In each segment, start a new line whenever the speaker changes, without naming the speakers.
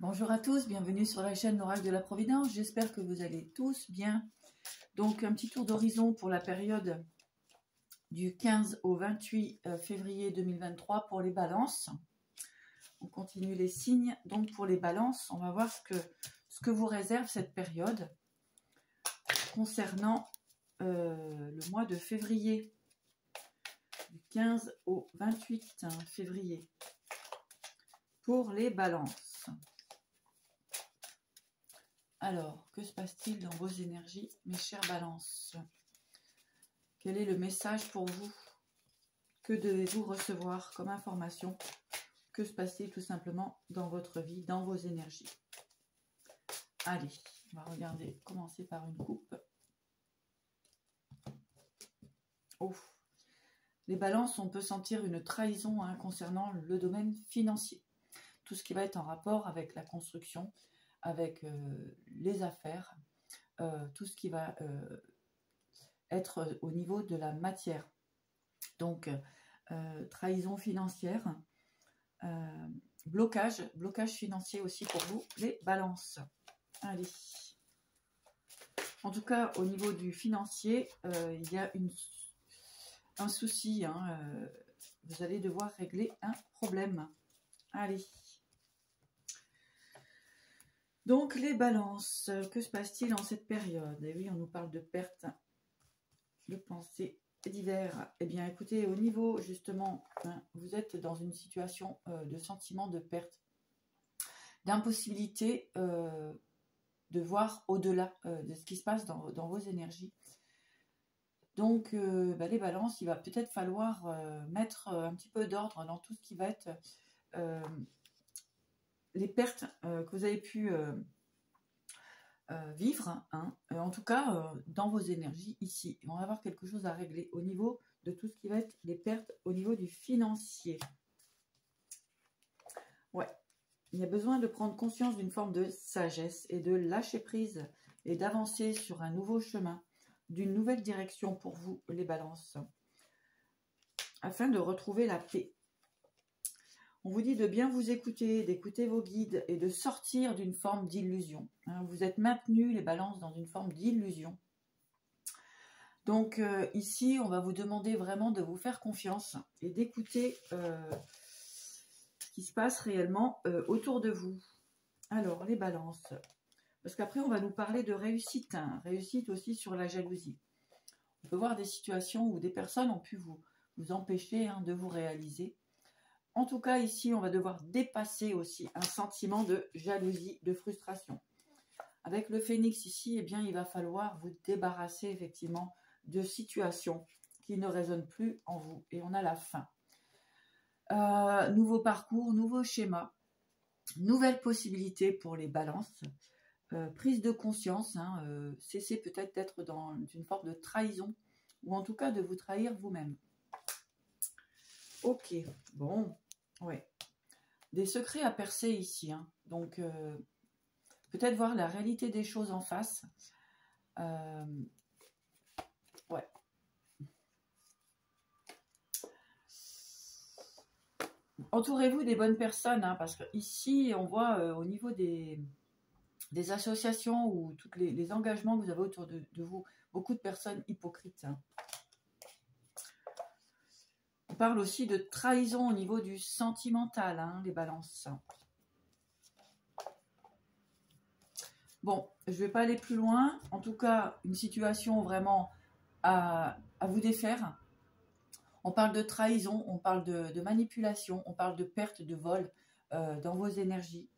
Bonjour à tous, bienvenue sur la chaîne l'Oracle de la Providence. J'espère que vous allez tous bien. Donc un petit tour d'horizon pour la période du 15 au 28 février 2023 pour les balances. On continue les signes. Donc pour les balances, on va voir ce que vous réserve cette période concernant le mois de février. Du 15 au 28 février pour les balances. Alors, que se passe-t-il dans vos énergies, mes chères balances? Quel est le message pour vous? Que devez-vous recevoir comme information? Que se passe-t-il tout simplement dans votre vie, dans vos énergies? Allez, on va regarder, commencer par une coupe. Ouf. Les balances, on peut sentir une trahison concernant le domaine financier. Tout ce qui va être en rapport avec la construction, avec les affaires, tout ce qui va être au niveau de la matière. Donc, trahison financière, blocage financier aussi pour vous, les balances. Allez. En tout cas, au niveau du financier, il y a un souci. Vous allez devoir régler un problème. Allez. Donc, les balances, que se passe-t-il en cette période? Et oui, on nous parle de pertes, de pensées divers. Eh bien, écoutez, au niveau, justement, vous êtes dans une situation de sentiment de perte, d'impossibilité de voir au-delà de ce qui se passe dans vos énergies. Donc, les balances, il va peut-être falloir mettre un petit peu d'ordre dans tout ce qui va être... les pertes que vous avez pu vivre, en tout cas dans vos énergies ici. On va avoir quelque chose à régler au niveau de tout ce qui va être les pertes au niveau du financier. Ouais, il y a besoin de prendre conscience d'une forme de sagesse et de lâcher prise et d'avancer sur un nouveau chemin, d'une nouvelle direction pour vous, les balances, afin de retrouver la paix. On vous dit de bien vous écouter, d'écouter vos guides et de sortir d'une forme d'illusion. Vous êtes maintenus, les balances, dans une forme d'illusion. Donc ici, on va vous demander vraiment de vous faire confiance et d'écouter ce qui se passe réellement autour de vous. Alors, les balances. Parce qu'après, on va nous parler de réussite. Réussite aussi sur la jalousie. On peut voir des situations où des personnes ont pu vous empêcher de vous réaliser. En tout cas, ici, on va devoir dépasser aussi un sentiment de jalousie, de frustration. Avec le phénix ici, eh bien, il va falloir vous débarrasser effectivement de situations qui ne résonnent plus en vous. Et on a la fin. Nouveau parcours, nouveau schéma, nouvelles possibilités pour les balances, prise de conscience, cesser peut-être d'être dans une forme de trahison, ou en tout cas de vous trahir vous-même. Ok, bon, ouais. Des secrets à percer ici, donc peut-être voir la réalité des choses en face. Ouais. Entourez-vous des bonnes personnes, parce que ici, on voit au niveau des associations ou tous les engagements que vous avez autour de vous, beaucoup de personnes hypocrites. On parle aussi de trahison au niveau du sentimental, les balances. Bon, je ne vais pas aller plus loin. En tout cas, une situation vraiment à vous défaire. On parle de trahison, on parle de manipulation, on parle de perte, de vol dans vos énergies.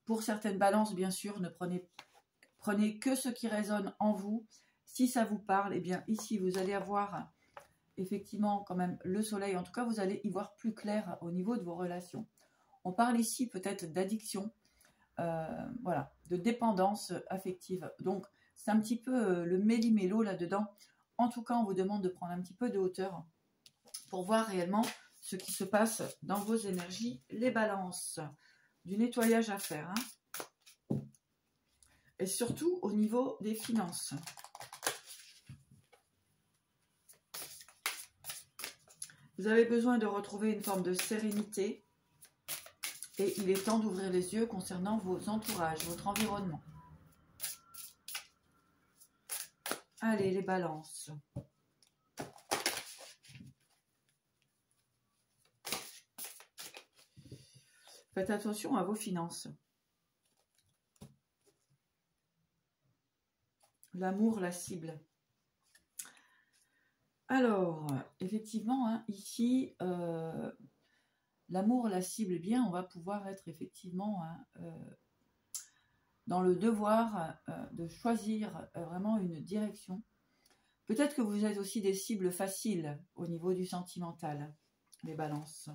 Pour certaines balances, bien sûr, ne prenez que ce qui résonne en vous. Si ça vous parle, eh bien ici, vous allez avoir effectivement quand même le soleil. En tout cas, vous allez y voir plus clair au niveau de vos relations. On parle ici peut-être d'addiction, voilà, de dépendance affective. Donc, c'est un petit peu le méli-mélo là-dedans. En tout cas, on vous demande de prendre un petit peu de hauteur pour voir réellement ce qui se passe dans vos énergies, les balances. Du nettoyage à faire. Et surtout au niveau des finances. Vous avez besoin de retrouver une forme de sérénité. Et il est temps d'ouvrir les yeux concernant vos entourages, votre environnement. Allez, les balances. Faites attention à vos finances. L'amour, la cible. Alors, effectivement, hein, ici, l'amour, la cible, eh bien, on va pouvoir être effectivement dans le devoir de choisir vraiment une direction. Peut-être que vous êtes aussi des cibles faciles au niveau du sentimental, les balances.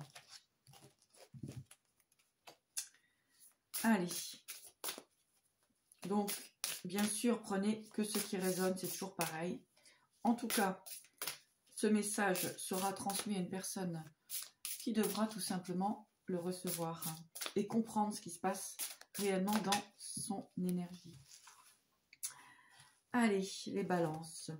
Allez. Donc, bien sûr, prenez que ce qui résonne, c'est toujours pareil. En tout cas, ce message sera transmis à une personne qui devra tout simplement le recevoir et comprendre ce qui se passe réellement dans son énergie. Allez, les balances.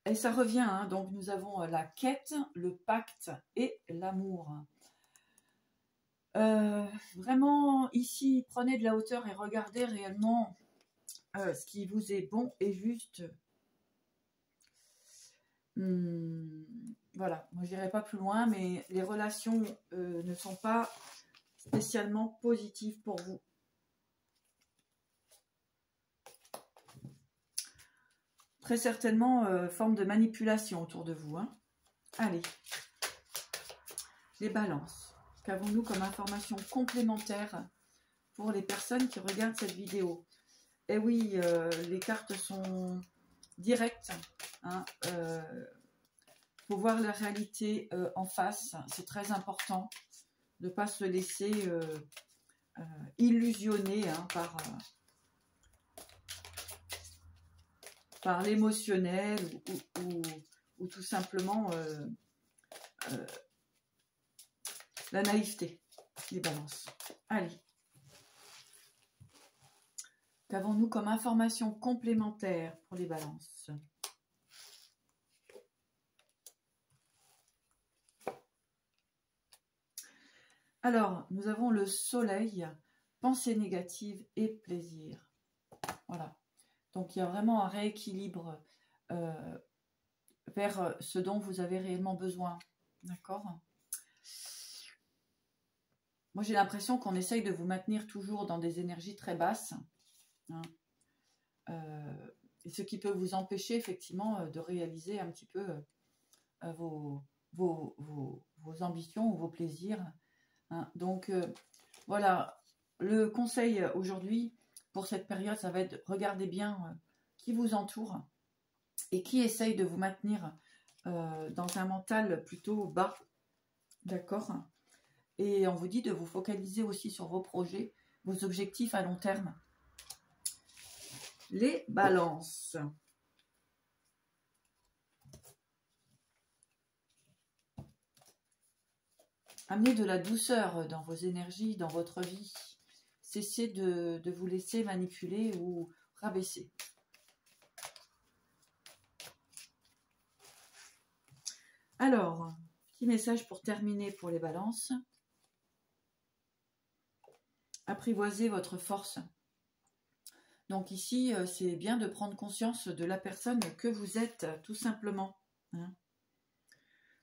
Et ça revient, hein, donc nous avons la quête, le pacte et l'amour. Vraiment, ici, prenez de la hauteur et regardez réellement ce qui vous est bon et juste. Voilà, moi je n'irai pas plus loin, mais les relations ne sont pas spécialement positives pour vous. Très certainement, forme de manipulation autour de vous. Hein. Allez, les balances. Qu'avons-nous comme information complémentaire pour les personnes qui regardent cette vidéo? Eh oui, les cartes sont directes. Hein, faut voir la réalité en face. C'est très important de ne pas se laisser illusionner hein, par l'émotionnel ou tout simplement la naïveté, les balances. Allez. Qu'avons-nous comme information complémentaire pour les balances? Alors, nous avons le soleil, pensée négative et plaisir. Voilà. Donc, il y a vraiment un rééquilibre vers ce dont vous avez réellement besoin. D'accord? Moi, j'ai l'impression qu'on essaye de vous maintenir toujours dans des énergies très basses. Hein. Et ce qui peut vous empêcher, effectivement, de réaliser un petit peu vos ambitions ou vos plaisirs. Hein. Donc, voilà. Le conseil aujourd'hui, pour cette période, ça va être regardez bien qui vous entoure et qui essaye de vous maintenir dans un mental plutôt bas. D'accord? Et on vous dit de vous focaliser aussi sur vos projets, vos objectifs à long terme. Les balances. Amenez de la douceur dans vos énergies, dans votre vie. Cessez de vous laisser manipuler ou rabaisser. Alors, petit message pour terminer pour les balances. Apprivoisez votre force. Donc ici, c'est bien de prendre conscience de la personne que vous êtes, tout simplement. Hein.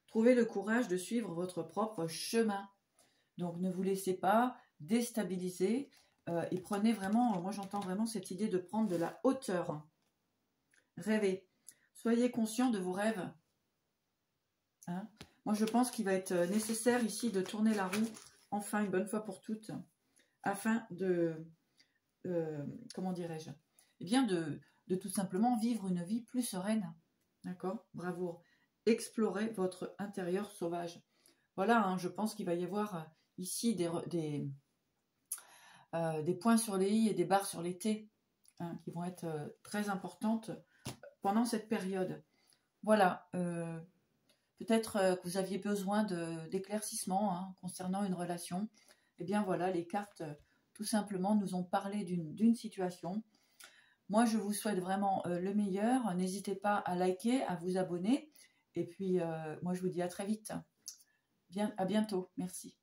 Trouvez le courage de suivre votre propre chemin. Donc ne vous laissez pas déstabiliser et prenez vraiment, moi j'entends vraiment cette idée de prendre de la hauteur. Rêvez. Soyez conscient de vos rêves. Hein. Moi je pense qu'il va être nécessaire ici de tourner la roue, enfin une bonne fois pour toutes, afin de... comment dirais-je? Eh bien, de tout simplement vivre une vie plus sereine. D'accord? Bravo. Explorez votre intérieur sauvage. Voilà, hein, je pense qu'il va y avoir ici des points sur les i et des barres sur les t hein, qui vont être très importantes pendant cette période. Voilà. Peut-être que vous aviez besoin d'éclaircissement hein, concernant une relation. Eh bien, voilà, les cartes... tout simplement, nous ont parlé d'une situation. Moi, je vous souhaite vraiment le meilleur. N'hésitez pas à liker, à vous abonner. Et puis, moi, je vous dis à très vite. À bientôt. Merci.